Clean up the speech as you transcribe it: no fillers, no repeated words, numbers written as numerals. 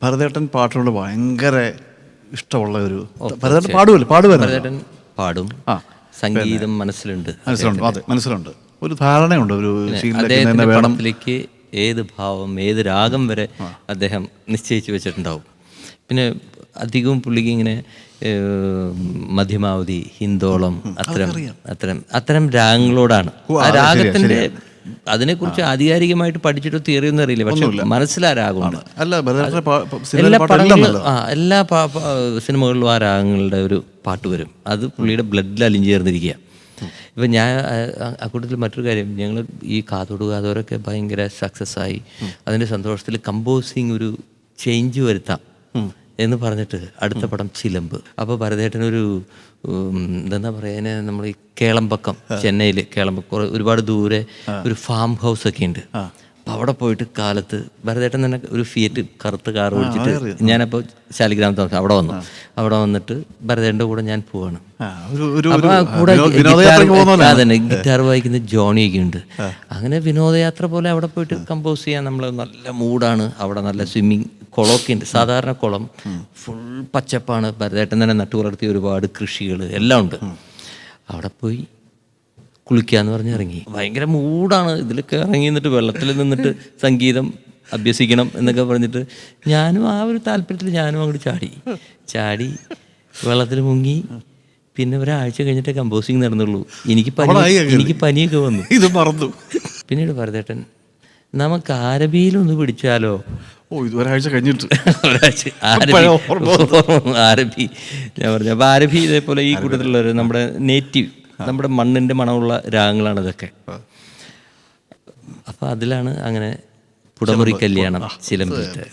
ഭരതേട്ടൻ പാട്ടിനോട് ഭയങ്കര ഇഷ്ടമുള്ള ഒരു ഭരതേട്ടൻ പാടുമായിരുന്നു. ഭരതേട്ടൻ പാടും, സംഗീതം മനസ്സിലുണ്ട്. അതെ, മനസ്സിലുണ്ട്. ഒരു ധാരണയുണ്ട് ഒരു അദ്ദേഹത്തിന്റെ പടത്തിലേക്ക് ഏത് ഭാവം, ഏത് രാഗം വരെ അദ്ദേഹം നിശ്ചയിച്ച് വെച്ചിട്ടുണ്ടാവും. പിന്നെ അധികവും പുള്ളിക്ക് ഇങ്ങനെ മധ്യമാവധി, ഹിന്ദോളം, അത്തരം രാഗങ്ങളോടാണ്. ആ രാഗത്തിന്റെ അതിനെക്കുറിച്ച് ആധികാരികമായിട്ട് പഠിച്ചിട്ടോ തിയറി ഒന്നും അറിയില്ല, പക്ഷെ മനസ്സിലാരാകുന്നുണ്ട്. എല്ലാ സിനിമകളിലും ആ രാഗങ്ങളുടെ ഒരു പാട്ട് വരും. അത് പുള്ളിയുടെ ബ്ലഡിൽ അലിഞ്ഞു ചേർന്നിരിക്കുക. ഇപ്പം ഞാൻ അക്കൂട്ടത്തിൽ മറ്റൊരു കാര്യം, ഞങ്ങൾ ഈ കാതോട് കാതോരൊക്കെ ഭയങ്കര സക്സസ് ആയി. അതിൻ്റെ സന്തോഷത്തിൽ കമ്പോസിങ് ഒരു ചേഞ്ച് വരുത്താം എന്ന് പറഞ്ഞിട്ട് അടുത്ത പടം ചിലമ്പ്. അപ്പോൾ ഭരതേട്ടനൊരു എന്താ പറയുക, നമ്മൾ ഈ കേളമ്പക്കം, ചെന്നൈയിൽ കേളമ്പക്കം ഒരുപാട് ദൂരെ ഒരു ഫാം ഹൗസ് ഒക്കെ ഉണ്ട്. അപ്പോൾ അവിടെ പോയിട്ട് കാലത്ത് ഭരതേട്ടൻ തന്നെ ഒരു ഫിയറ്റ് കറുത്ത കാർ ഓടിച്ചിട്ട്, ഞാനപ്പോൾ ശാലിഗ്രാമത്ത് അവിടെ വന്നിട്ട് ഭരതേട്ടൻ്റെ കൂടെ ഞാൻ പോവാണ്. അപ്പോൾ കൂടെ അതന്നെ ഗിറ്റാർ വായിക്കുന്ന ജോണിയൊക്കെ ഉണ്ട്. അങ്ങനെ വിനോദയാത്ര പോലെ അവിടെ പോയിട്ട് കമ്പോസ് ചെയ്യാൻ നമ്മൾ നല്ല മൂഡാണ്. അവിടെ നല്ല സ്വിമ്മിങ് കുളമൊക്കെ ഉണ്ട്. സാധാരണ കുളം ഫുൾ പച്ചപ്പാണ്. ഭരതേട്ടൻ തന്നെ നട്ടു വളർത്തിയ ഒരുപാട് കൃഷികൾ എല്ലാം ഉണ്ട്. അവിടെ പോയി കുളിക്കാന്ന് പറഞ്ഞ് ഇറങ്ങി. ഭയങ്കര മൂടാണ്. ഇതിലൊക്കെ ഇറങ്ങി നിന്നിട്ട് വെള്ളത്തിൽ നിന്നിട്ട് സംഗീതം അഭ്യസിക്കണം എന്നൊക്കെ പറഞ്ഞിട്ട് ഞാനും ആ ഒരു താല്പര്യത്തിൽ ഞാനും അങ്ങോട്ട് ചാടി വെള്ളത്തിൽ മുങ്ങി. പിന്നെ ഒരാഴ്ച കഴിഞ്ഞിട്ടേ കമ്പോസിങ് നടന്നുള്ളൂ. എനിക്ക് പനിയൊക്കെ വന്നു. ഇത് മറന്നു. പിന്നീട് ഭരതേട്ടൻ നമുക്ക് ആരബിയിലൊന്ന് പിടിച്ചാലോ. ഒരാഴ്ച കഴിഞ്ഞിട്ട് ആരബി ഞാൻ പറഞ്ഞു. അപ്പോൾ ആരബി ഇതേപോലെ ഈ കൂട്ടത്തിലുള്ളവർ നമ്മുടെ നേറ്റീവ്, നമ്മുടെ മണ്ണിൻ്റെ മണമുള്ള രാഗങ്ങളാണ് ഇതൊക്കെ. അപ്പം അതിലാണ് അങ്ങനെ പുടമുറി കല്യാണം, ചിലമ്പിലത്തെ